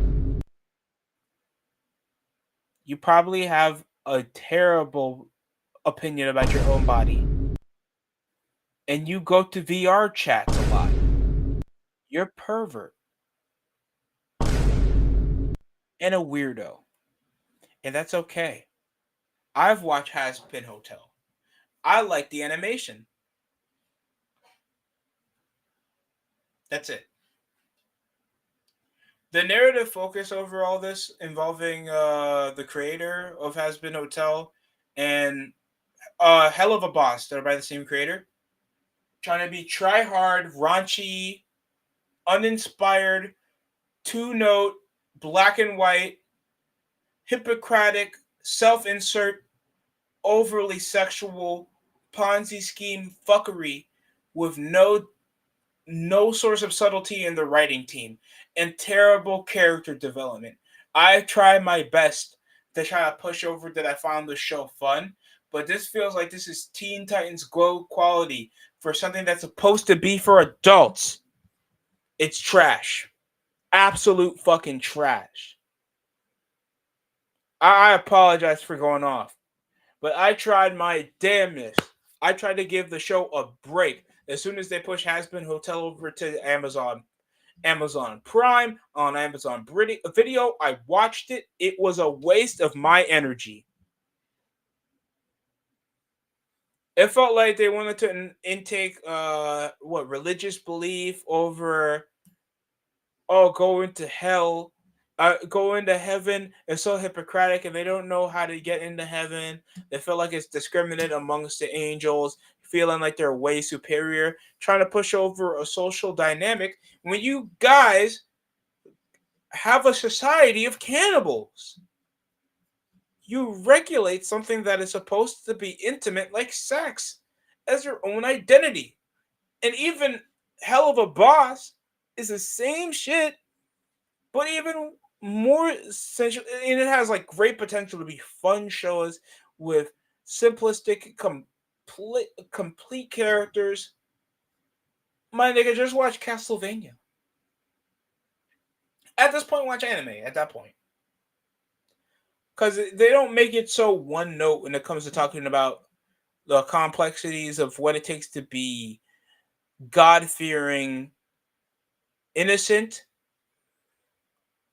You probably have a terrible opinion about your own body. And you go to VR chats a lot. You're a pervert. And a weirdo. And that's okay. I've watched Has-Been Hotel. I like the animation. That's it. The narrative focus over all this involving the creator of Has-Been Hotel and Hell of a Boss, that are by the same creator, trying to be try hard, raunchy, uninspired, two-note, black and white, Hippocratic, self-insert, overly sexual, Ponzi scheme fuckery with no source of subtlety in the writing team and terrible character development. I try my best to try to push over that I found the show fun, but this feels like this is Teen Titans Go quality for something that's supposed to be for adults. It's trash. Absolute fucking trash. I apologize for going off, but I tried my damnedest. I tried to give the show a break as soon as they push Has-Been Hotel over to Amazon Prime, on Amazon Video. I watched it. It was a waste of my energy. It felt like they wanted to intake religious belief over oh, go into hell, go into heaven is so hypocritic, and they don't know how to get into heaven. They feel like it's discriminate amongst the angels, feeling like they're way superior, trying to push over a social dynamic when you guys have a society of cannibals. You regulate something that is supposed to be intimate, like sex, as your own identity. And even Hell of a Boss is the same shit, but even more essential. And it has like great potential to be fun shows with simplistic, complete characters. My nigga, just watch Castlevania. At this point, watch anime. At that point, because they don't make it so one note when it comes to talking about the complexities of what it takes to be God fearing, innocent,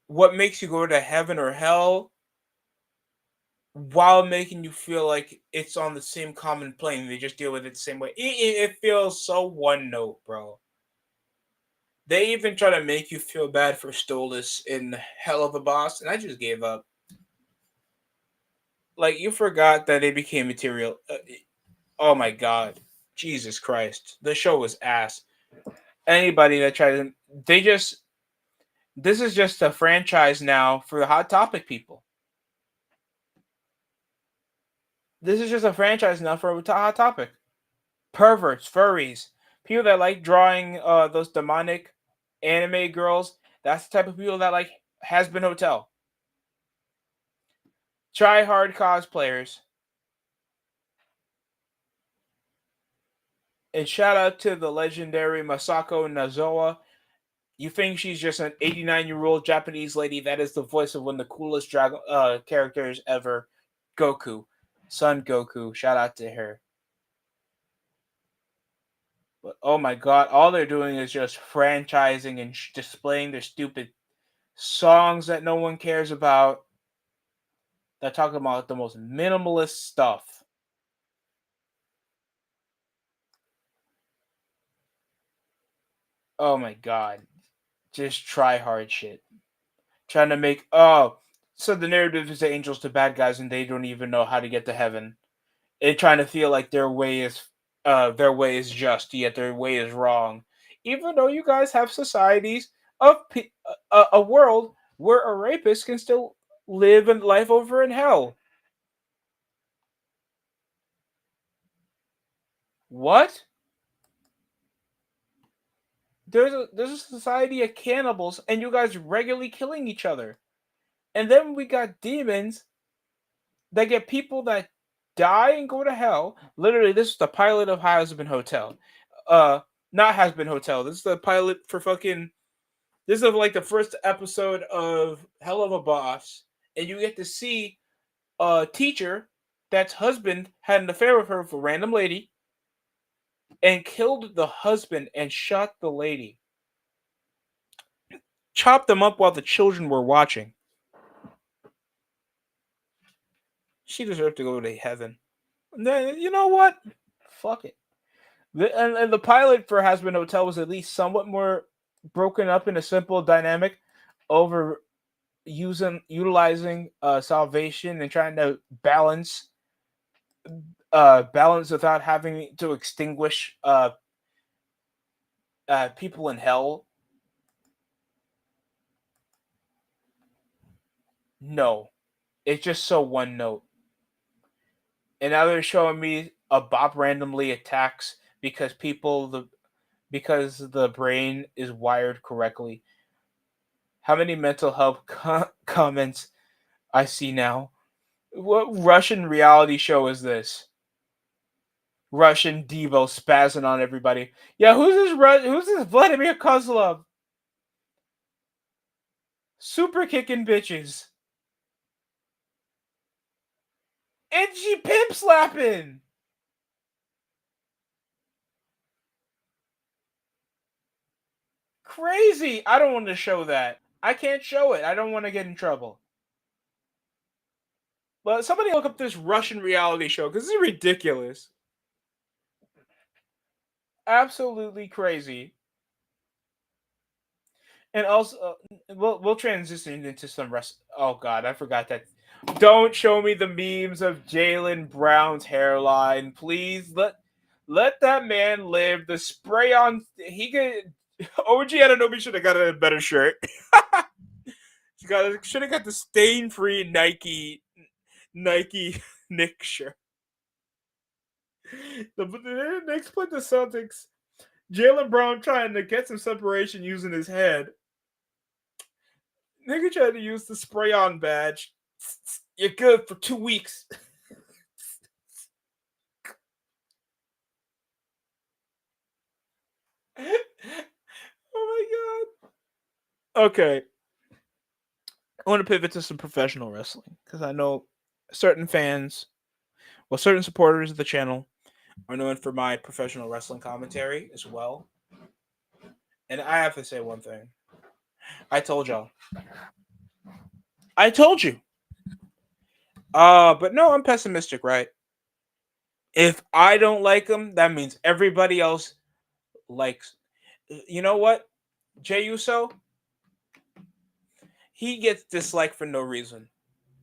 what makes you go to heaven or hell, while making you feel like it's on the same common plane. They just deal with it the same way. It feels so one note, bro. They even try to make you feel bad for Stolas in Hell of a Boss, and I just gave up. Like, you forgot that they became material. Oh my god. Jesus Christ. The show was ass. Anybody that tried to. They just. This is just a franchise now for the Hot Topic people. This is just a franchise now for a Hot Topic. Perverts, furries, people that like drawing those demonic anime girls. That's the type of people that like Has Been Hotel. Try hard cosplayers. And shout out to the legendary Masako Nozawa. You think she's just an 89-year-old Japanese lady? That is the voice of one of the coolest dragon characters ever, Goku, Son Goku. Shout out to her. But oh my god, all they're doing is just franchising and displaying their stupid songs that no one cares about. They're talking about the most minimalist stuff. Oh my god. Just try hard shit. Trying to make so the narrative is the angels to bad guys and they don't even know how to get to heaven. And trying to feel like their way is just, yet their way is wrong. Even though you guys have societies of a world where a rapist can still live in life over in hell. What? There's a society of cannibals, and you guys regularly killing each other. And then we got demons that get people that die and go to hell. Literally, this is the pilot of Has Been Hotel. Uh, Not Has Been Hotel. This is the pilot for fucking. This is like the first episode of Hell of a Boss, and you get to see a teacher that's husband had an affair with her with a random lady, and killed the husband and shot the lady. Chopped them up while the children were watching. She deserved to go to heaven. And then, you know what? Fuck it. And the pilot for Has Been Hotel was at least somewhat more broken up in a simple dynamic over utilizing salvation and trying to balance without having to extinguish people in hell. No, it's just so one note. And now they're showing me a Bob randomly attacks because the brain is wired correctly. How many mental health comments I see now? What Russian reality show is this? Russian Devo spazzing on everybody. Yeah, who's this Vladimir Kozlov? Super kicking bitches. And she pimp slapping. Crazy. I don't want to show that. I can't show it. I don't want to get in trouble. But somebody look up this Russian reality show because this is ridiculous. Absolutely crazy. And also, we'll transition into some rest. Oh God, I forgot that. Don't show me the memes of Jalen Brown's hairline, please. Let that man live. The spray on he could. OG Ananobi should have got a better shirt. Should have got the stain free Nike Nick shirt. The next put the Celtics. Jalen Brown trying to get some separation using his head. Nigga tried to use the spray on badge. You're good for 2 weeks. Oh my god. Okay. I want to pivot to some professional wrestling because I know certain fans, well, certain supporters of the channel are known for my professional wrestling commentary as well. And I have to say one thing. I told y'all. I told you. But no, I'm pessimistic, right? If I don't like him, that means everybody else likes. You know what? Jey Uso, he gets disliked for no reason.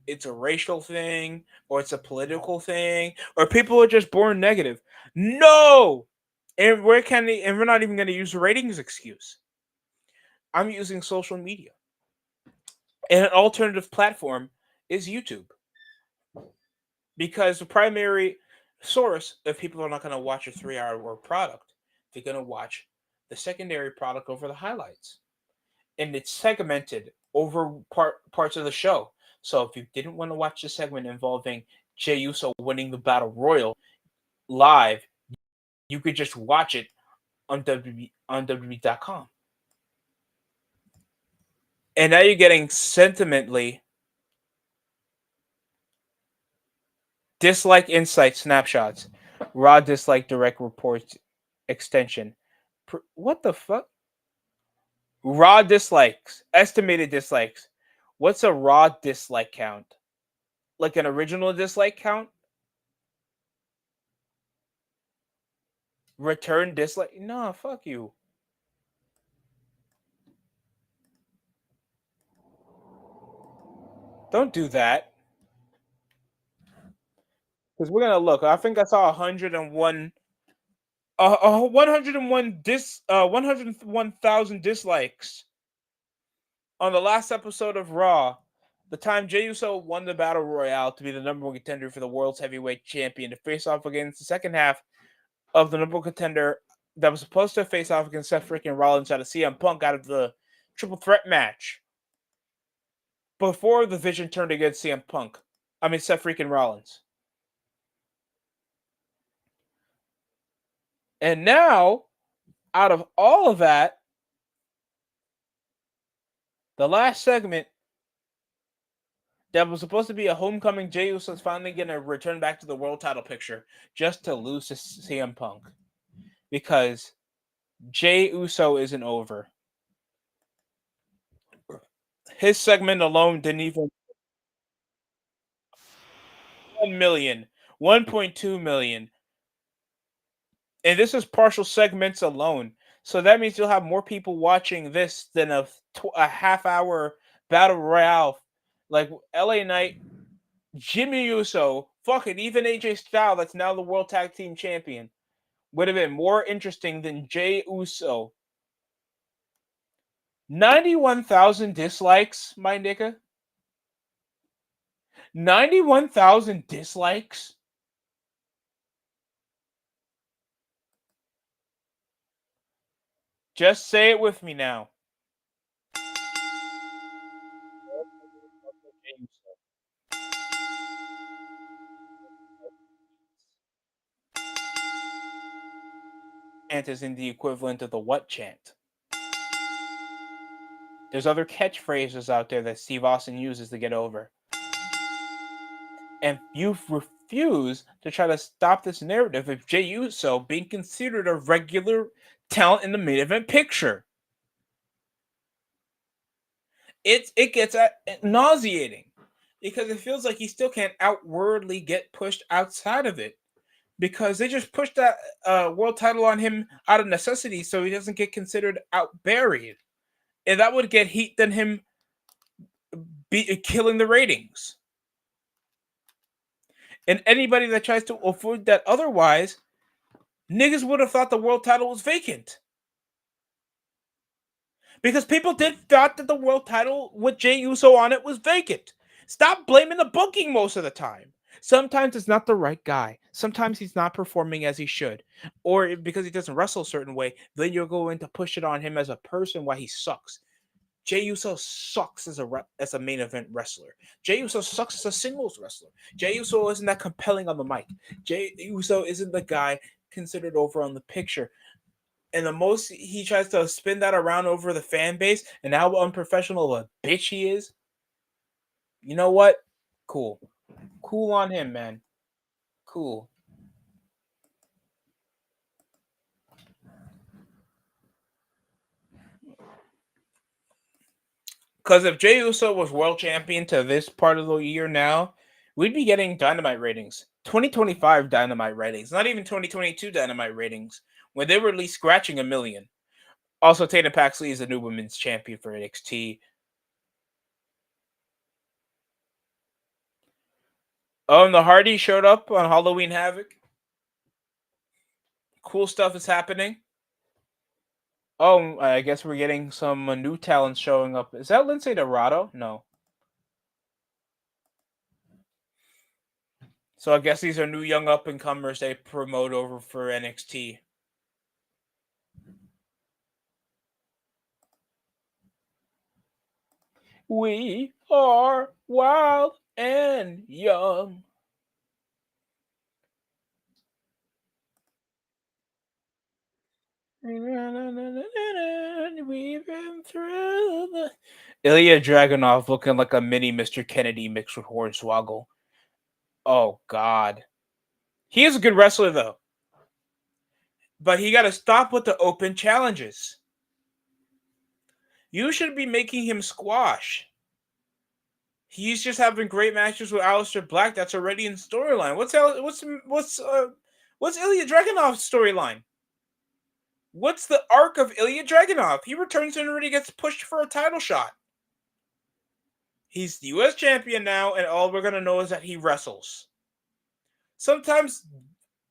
It's a racial thing, or it's a political thing, or people are just born negative. No, and we're not even going to use the ratings excuse. I'm using social media, and an alternative platform is YouTube, because the primary source of people are not going to watch a 3 hour product. They're going to watch the secondary product over the highlights, and it's segmented over parts of the show. So if you didn't want to watch the segment involving Jey Uso winning the Battle Royal live, you could just watch it on WWE.com. And now you're getting sentimentally dislike insight snapshots, raw dislike direct reports extension. What the fuck? Raw dislikes, estimated dislikes. What's a raw dislike count? Like an original dislike count? Return dislike? No, fuck you. Don't do that. Because we're gonna look. I think I saw 101 101,000 dislikes on the last episode of Raw, the time Jey Uso won the Battle Royale to be the number one contender for the World's Heavyweight Champion to face off against the second half of the number one contender that was supposed to face off against Seth freaking Rollins out of CM Punk out of the triple threat match before the Vision turned against CM Punk. I mean, Seth freaking Rollins. And now, out of all of that, the last segment that was supposed to be a homecoming, Jey Uso is finally going to return back to the world title picture just to lose to CM Punk. Because Jey Uso isn't over. His segment alone didn't even 1 million, 1.2 million. And this is partial segments alone. So that means you'll have more people watching this than a half hour battle royale. Like LA Knight, Jimmy Uso, fuck it, even AJ Styles, that's now the World Tag Team Champion, would have been more interesting than Jey Uso. 91,000 dislikes, my nigga. 91,000 dislikes? Just say it with me now. Chant is in the equivalent of the what chant. There's other catchphrases out there that Steve Austin uses to get over. And you refuse to try to stop this narrative of Jey Uso being considered a regular talent in the main event picture. It gets nauseating because it feels like he still can't outwardly get pushed outside of it because they just pushed that world title on him out of necessity so he doesn't get considered out buried. and that would get heat than him killing the ratings. And anybody that tries to afford that otherwise, niggas would have thought the world title was vacant. Because people did thought that the world title with Jey Uso on it was vacant. Stop blaming the booking most of the time. Sometimes it's not the right guy. Sometimes he's not performing as he should. Or because he doesn't wrestle a certain way, then you're going to push it on him as a person why he sucks. Jey Uso sucks as a main event wrestler. Jey Uso sucks as a singles wrestler. Jey Uso isn't that compelling on the mic. Jey Uso isn't the guy considered over on the picture. And the most he tries to spin that around over the fan base and how unprofessional of a bitch he is. You know what? Cool. Cool on him, man. Cool. Because if Jey Uso was world champion to this part of the year now, we'd be getting Dynamite ratings. 2025 Dynamite ratings, not even 2022 Dynamite ratings, when they were at least scratching a million. Also, Tatum Paxley is the new women's champion for NXT. The Hardy showed up on Halloween Havoc. Cool stuff is happening. Oh, I guess we're getting some new talents showing up. Is that Lindsay Dorado? No. So I guess these are new young up and comers they promote over for NXT. We are wild and young. We've been through the Ilya Dragunov looking like a mini Mr. Kennedy mixed with Hornswoggle. Oh God. He is a good wrestler though. But he gotta stop with the open challenges. You should be making him squash. He's just having great matches with Aleister Black. That's already in storyline. What's Ilya Dragunov's storyline? What's the arc of Ilya Dragunov? He returns and already gets pushed for a title shot. He's the U.S. champion now, and all we're gonna know is that he wrestles. Sometimes,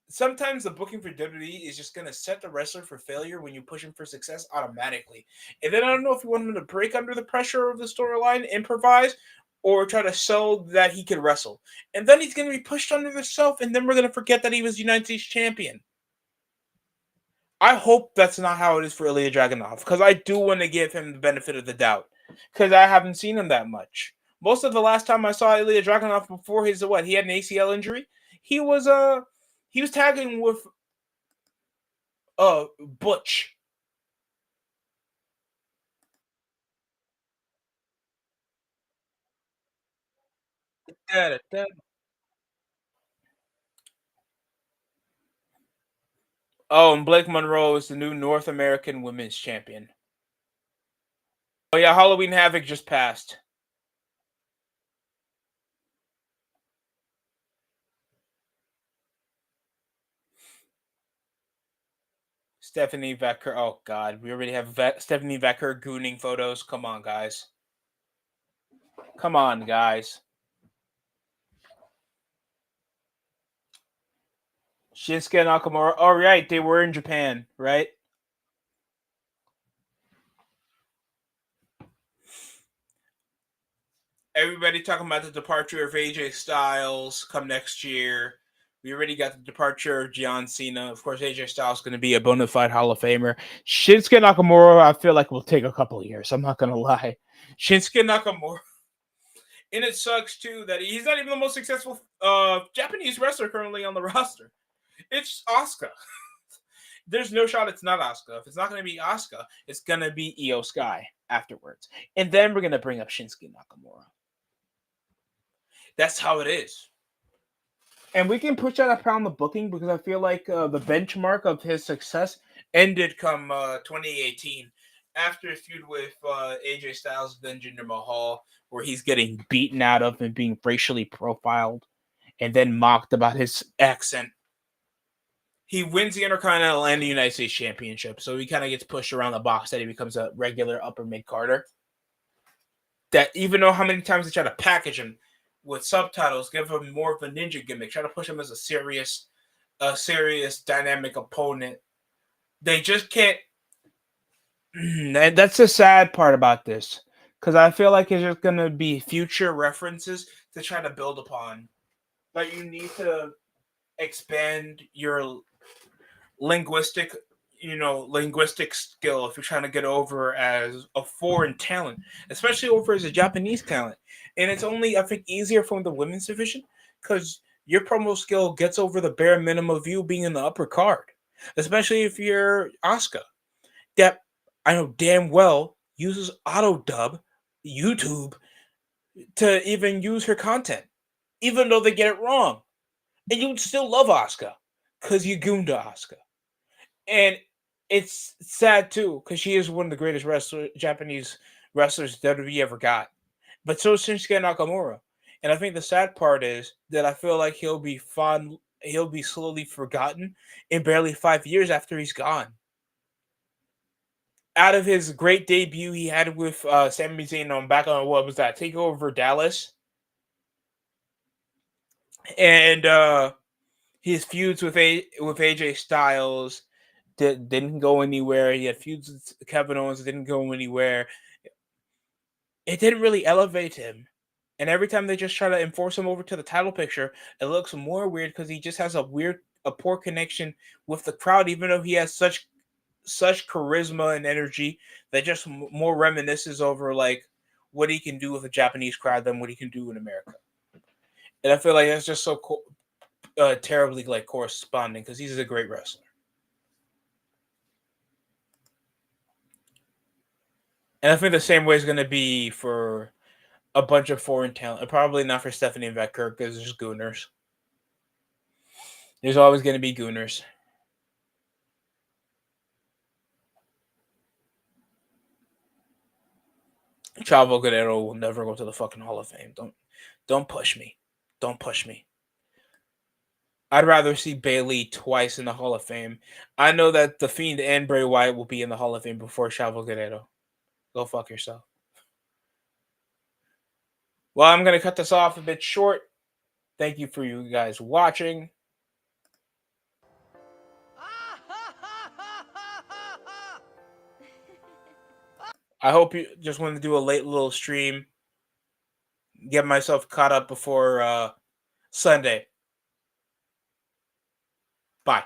sometimes the booking for WWE is just gonna set the wrestler for failure when you push him for success automatically. And then I don't know if you want him to break under the pressure of the storyline, improvise, or try to sell that he can wrestle. And then he's gonna be pushed under the shelf, and then we're gonna forget that he was United States champion. I hope that's not how it is for Ilya Dragunov, because I do want to give him the benefit of the doubt, because I haven't seen him that much. Most of the last time I saw Ilya Dragunov before his he had an ACL injury. He was he was tagging with Butch. Oh, and Blake Monroe is the new North American Women's Champion. Oh yeah, Halloween Havoc just passed. Stephanie Vecker. Oh God, we already have Stephanie Vecker gooning photos. Come on, guys. Come on, guys. Shinsuke Nakamura. Oh right, they were in Japan, right? Everybody talking about the departure of AJ Styles come next year. We already got the departure of John Cena. Of course, AJ Styles is going to be a bona fide Hall of Famer. Shinsuke Nakamura, I feel like will take a couple of years. I'm not going to lie. Shinsuke Nakamura. And it sucks too that he's not even the most successful Japanese wrestler currently on the roster. It's Asuka. There's no shot it's not Asuka. If it's not going to be Asuka, it's going to be Io Sky afterwards. And then we're going to bring up Shinsuke Nakamura. That's how it is. And we can push that upon the booking because I feel like the benchmark of his success ended come 2018 after a feud with AJ Styles and then Jinder Mahal, where he's getting beaten out of and being racially profiled and then mocked about his accent. he wins the Intercontinental and the United States Championship, so he kind of gets pushed around the box that he becomes a regular upper mid Carter. That even though how many times they try to package him with subtitles, give him more of a ninja gimmick, try to push him as a serious dynamic opponent, they just can't. That's the sad part about this, because I feel like it's just gonna be future references to try to build upon. But you need to expand your linguistic linguistic skill if you're trying to get over as a foreign talent, especially over as a Japanese talent. And it's only, I think, easier from the women's division because your promo skill gets over the bare minimum of you being in the upper card, especially if you're Asuka, that I know damn well uses auto dub YouTube to even use her content, even though they get it wrong, and you'd still love Asuka because you gooned Asuka. And it's sad too because she is one of the greatest Japanese wrestlers WWE ever got. But so is Shinsuke Nakamura, and I think the sad part is that I feel like he'll be slowly forgotten in barely 5 years after he's gone. Out of his great debut he had with Sami Zayn on back on what was that Takeover Dallas, and his feuds with AJ Styles didn't go anywhere. He had feuds with Kevin Owens, didn't go anywhere. It didn't really elevate him. And every time they just try to enforce him over to the title picture, it looks more weird because he just has a poor connection with the crowd, even though he has such charisma and energy that just more reminisces over like what he can do with a Japanese crowd than what he can do in America. And I feel like that's just so terribly like corresponding because he's a great wrestler. And I think the same way is going to be for a bunch of foreign talent. Probably not for Stephanie and Becker because there's gooners. There's always going to be gooners. Chavo Guerrero will never go to the fucking Hall of Fame. Don't push me. Don't push me. I'd rather see Bailey twice in the Hall of Fame. I know that the Fiend and Bray Wyatt will be in the Hall of Fame before Chavo Guerrero. Go fuck yourself. Well, I'm gonna cut this off a bit short. Thank you for you guys watching. I hope you just want to do a late little stream, get myself caught up before Sunday. Bye.